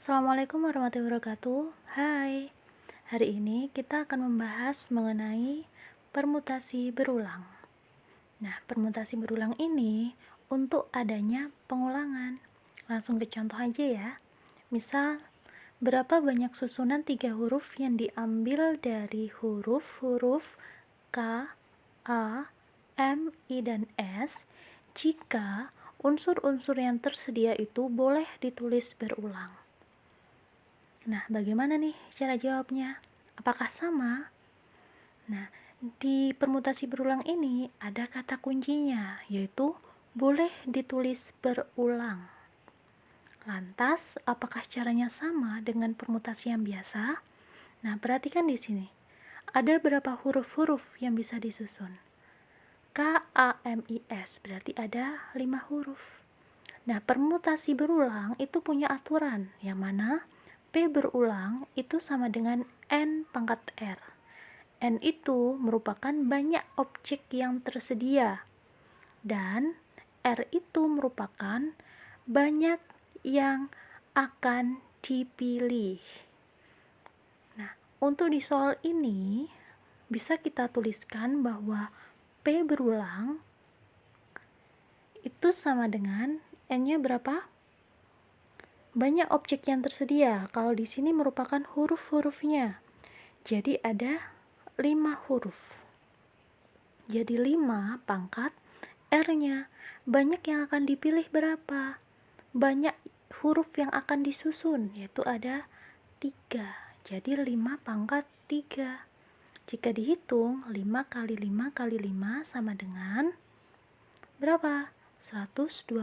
Assalamualaikum warahmatullahi wabarakatuh. Hai, hari ini kita akan membahas mengenai permutasi berulang. Nah, permutasi berulang ini untuk adanya pengulangan. Langsung ke contoh aja ya. Misal, berapa banyak susunan 3 huruf yang diambil dari huruf-huruf K, A, M, I, dan S jika unsur-unsur yang tersedia itu boleh ditulis berulang. Nah, bagaimana nih cara jawabnya? Apakah sama? Nah, di permutasi berulang ini ada kata kuncinya, yaitu boleh ditulis berulang. Lantas, apakah caranya sama dengan permutasi yang biasa? Nah, perhatikan di sini. Ada berapa huruf-huruf yang bisa disusun? K, A, M, I, S, berarti ada 5 huruf. Nah, permutasi berulang itu punya aturan, yang mana P berulang itu sama dengan N pangkat R. N itu merupakan banyak objek yang tersedia, dan R itu merupakan banyak yang akan dipilih. Nah, untuk di soal ini, bisa kita tuliskan bahwa P berulang itu sama dengan N-nya berapa? Banyak objek yang tersedia. Kalau di sini merupakan huruf-hurufnya. Jadi ada 5 huruf. Jadi 5 pangkat R-nya. Banyak yang akan dipilih berapa? Banyak huruf yang akan disusun, yaitu ada 3. Jadi 5 pangkat 3. Jika dihitung, 5 kali 5 kali 5 sama dengan berapa? 125.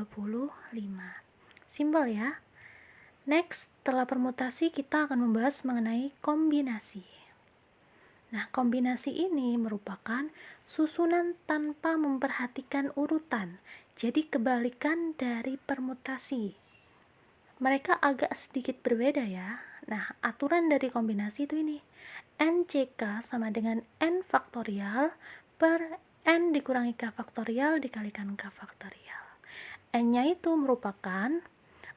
Simpel ya. Next, setelah permutasi kita akan membahas mengenai kombinasi. Nah, kombinasi ini merupakan susunan tanpa memperhatikan urutan, jadi kebalikan dari permutasi. Mereka agak sedikit berbeda ya. Nah, aturan dari kombinasi itu ini. NCK sama dengan N faktorial per N dikurangi K faktorial dikalikan K faktorial. N-nya itu merupakan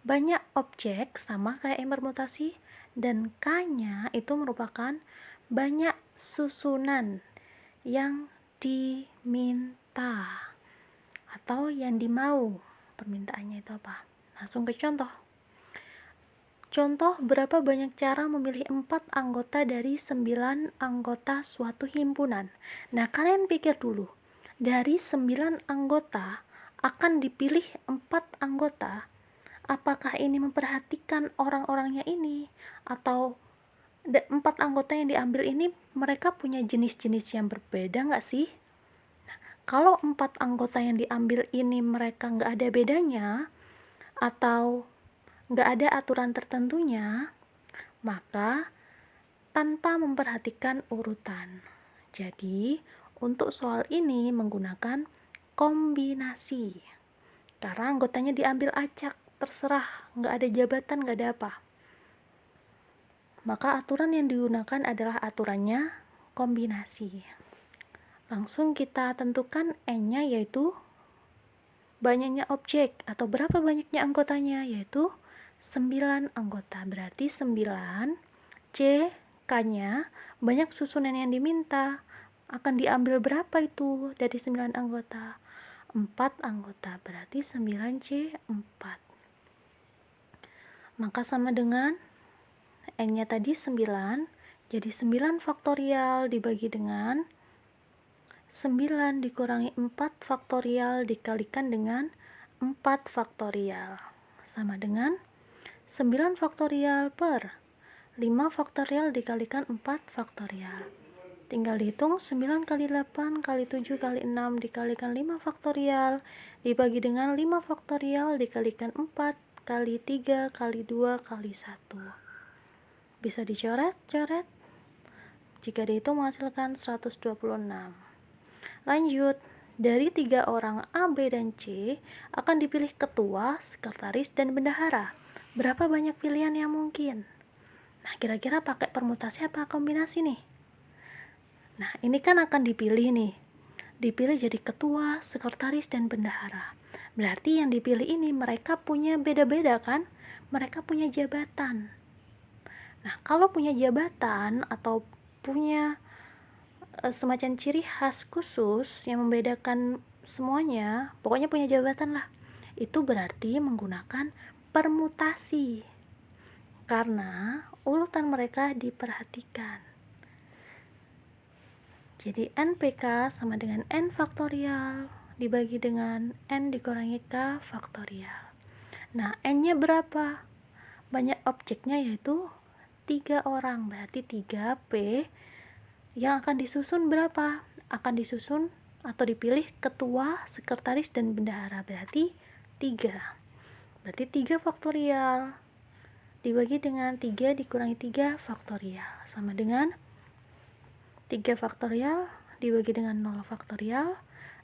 banyak objek sama kayak yang permutasi, dan K-nya itu merupakan banyak susunan yang diminta atau yang dimau. Permintaannya itu apa? Langsung ke contoh. Contoh, berapa banyak cara memilih 4 anggota dari 9 anggota suatu himpunan. Nah, kalian pikir dulu, dari 9 anggota akan dipilih 4 anggota. Apakah ini memperhatikan orang-orangnya ini, atau 4 anggota yang diambil ini mereka punya jenis-jenis yang berbeda nggak sih? Nah, kalau 4 anggota yang diambil ini mereka nggak ada bedanya atau nggak ada aturan tertentunya, maka tanpa memperhatikan urutan. Jadi untuk soal ini menggunakan kombinasi, karena anggotanya diambil acak, terserah, nggak ada jabatan, nggak ada apa. Maka aturan yang digunakan adalah aturannya kombinasi. Langsung kita tentukan N-nya, yaitu banyaknya objek atau berapa banyaknya anggotanya, yaitu 9 anggota. Berarti 9 C, K-nya banyak susunan yang diminta. Akan diambil berapa itu dari 9 anggota? 4 anggota. Berarti 9C 4. Maka sama dengan N-nya tadi 9, jadi 9 faktorial dibagi dengan 9 dikurangi 4 faktorial dikalikan dengan 4 faktorial. Sama dengan 9 faktorial per 5 faktorial dikalikan 4 faktorial. Tinggal dihitung 9 kali 8 kali 7 kali 6 dikalikan 5 faktorial dibagi dengan 5 faktorial dikalikan 4 kali 3 kali 2 kali 1. Bisa dicoret-coret. Jika dihitung menghasilkan 126. Lanjut, dari 3 orang A, B, dan C akan dipilih ketua, sekretaris, dan bendahara. Berapa banyak pilihan yang mungkin? Nah, kira-kira pakai permutasi apa kombinasi nih? Nah, ini kan akan dipilih nih. Dipilih jadi ketua, sekretaris, dan bendahara. Berarti yang dipilih ini mereka punya beda-beda kan? mereka punya jabatan. Nah, kalau punya jabatan atau punya semacam ciri khas khusus yang membedakan semuanya, pokoknya punya jabatan lah, itu berarti menggunakan permutasi karena urutan mereka diperhatikan. Jadi NPK sama dengan N faktorial dibagi dengan N dikurangi K faktorial. Nah, N-nya berapa? Banyak objeknya, yaitu 3 orang, berarti 3P. Yang akan disusun berapa? Akan disusun atau dipilih ketua, sekretaris, dan bendahara, berarti 3. Berarti 3 faktorial dibagi dengan 3 dikurangi 3 faktorial sama dengan 3 faktorial dibagi dengan 0 faktorial.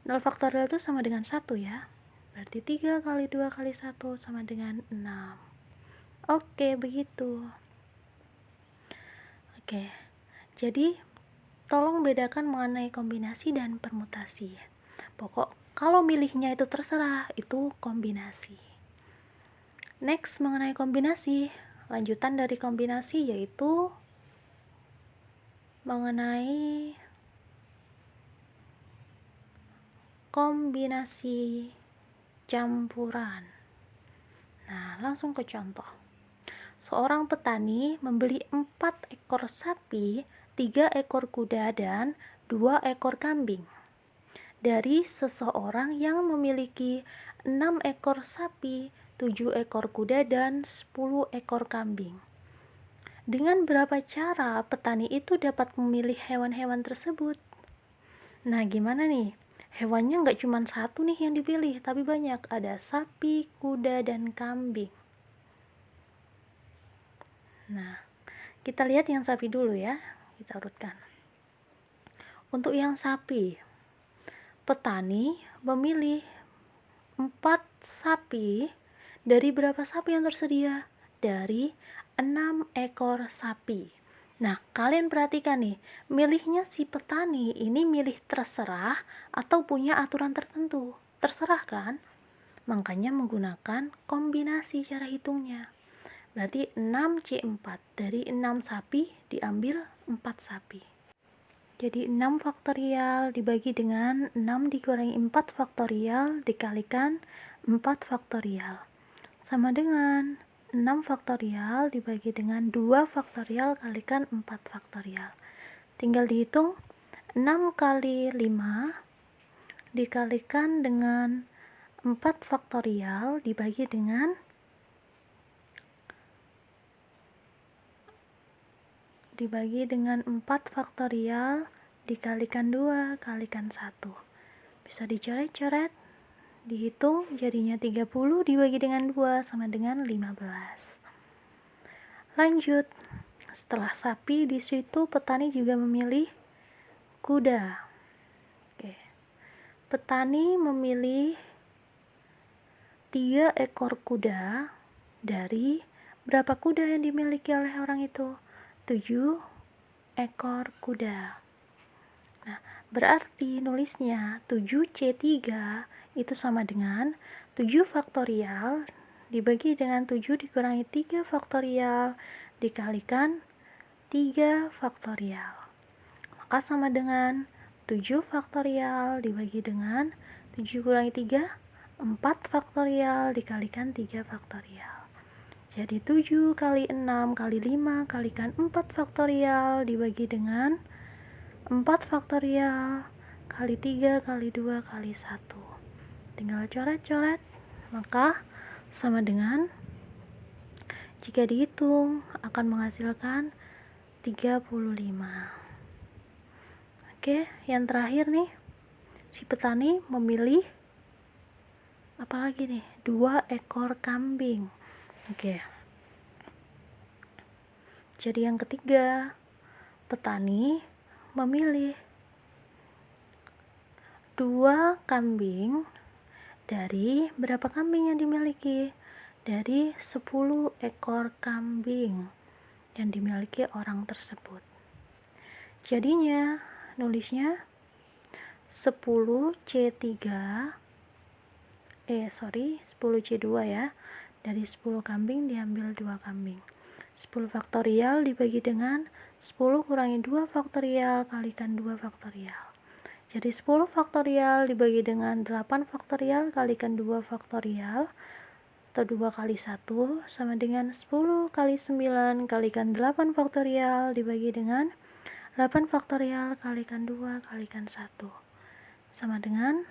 0 faktorial itu sama dengan 1 ya. Berarti 3 kali 2 kali 1 sama dengan 6. Oke, begitu. Oke, jadi tolong bedakan mengenai kombinasi dan permutasi. Pokok kalau milihnya itu terserah, itu kombinasi. Next, mengenai kombinasi. Lanjutan dari kombinasi yaitu mengenai kombinasi campuran. Nah, langsung ke contoh. Seorang petani membeli 4 ekor sapi, 3 ekor kuda, dan 2 ekor kambing dari seseorang yang memiliki 6 ekor sapi, 7 ekor kuda, dan 10 ekor kambing. Dengan berapa cara petani itu dapat memilih hewan-hewan tersebut? Nah, gimana nih? Hewannya nggak cuma satu nih yang dipilih, tapi banyak. Ada sapi, kuda, dan kambing. Nah, kita lihat yang sapi dulu ya. Kita urutkan. Untuk yang sapi, petani memilih 4 sapi dari berapa sapi yang tersedia? Dari 6 ekor sapi. Nah, kalian perhatikan nih, milihnya si petani ini milih terserah atau punya aturan tertentu. Terserah kan? Makanya menggunakan kombinasi cara hitungnya. Berarti 6C4, dari 6 sapi diambil 4 sapi. Jadi 6 faktorial dibagi dengan 6 dikurangi 4 faktorial dikalikan 4 faktorial. Sama dengan 6 faktorial dibagi dengan 2 faktorial kalikan 4 faktorial. Tinggal dihitung 6 kali 5 dikalikan dengan 4 faktorial dibagi dengan 4 faktorial dikalikan 2 kalikan 1. Bisa dicoret-coret, dihitung jadinya 30 dibagi dengan 2 sama dengan 15. Lanjut, setelah sapi di situ petani juga memilih kuda. Oke. Petani memilih 3 ekor kuda dari berapa kuda yang dimiliki oleh orang itu? 7 ekor kuda. Nah, berarti nulisnya 7C3 itu sama dengan 7 faktorial dibagi dengan 7 dikurangi 3 faktorial dikalikan 3 faktorial. Maka sama dengan 7 faktorial dibagi dengan 7 kurangi 3, 4 faktorial dikalikan 3 faktorial. Jadi 7 kali 6 kali 5 kalikan 4 faktorial dibagi dengan 4 faktorial kali 3 kali 2 kali 1. Tinggal coret-coret, maka sama dengan, jika dihitung akan menghasilkan 35. Oke, yang terakhir nih, si petani memilih apalagi nih? 2 ekor kambing. Oke. Jadi yang ketiga, petani memilih 2 kambing dari berapa kambing yang dimiliki? Dari 10 ekor kambing yang dimiliki orang tersebut. Jadinya nulisnya 10C2 ya, Dari 10 kambing diambil 2 kambing. 10 faktorial dibagi dengan 10 kurangi 2 faktorial kalikan 2 faktorial. Jadi 10 faktorial dibagi dengan 8 faktorial kalikan 2 faktorial atau 2 kali 1 sama dengan 10 kali 9 kalikan 8 faktorial dibagi dengan 8 faktorial kalikan 2 kalikan 1 sama dengan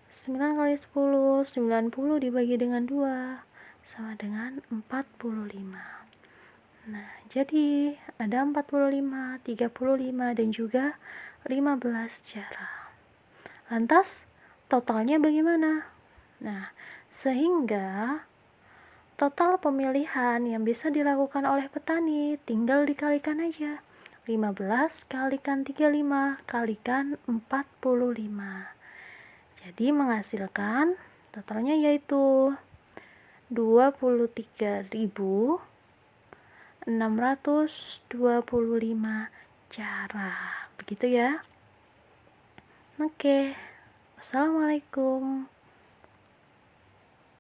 9 kali 10, 90 dibagi dengan 2 sama dengan 45. Nah, jadi ada 45, 35, dan juga 15 cara. Lantas, totalnya bagaimana? Nah, sehingga total pemilihan yang bisa dilakukan oleh petani tinggal dikalikan aja. 15 kalikan 35 kalikan 45. Jadi menghasilkan totalnya yaitu 23.625 cara. Begitu ya. Oke. Wassalamualaikum.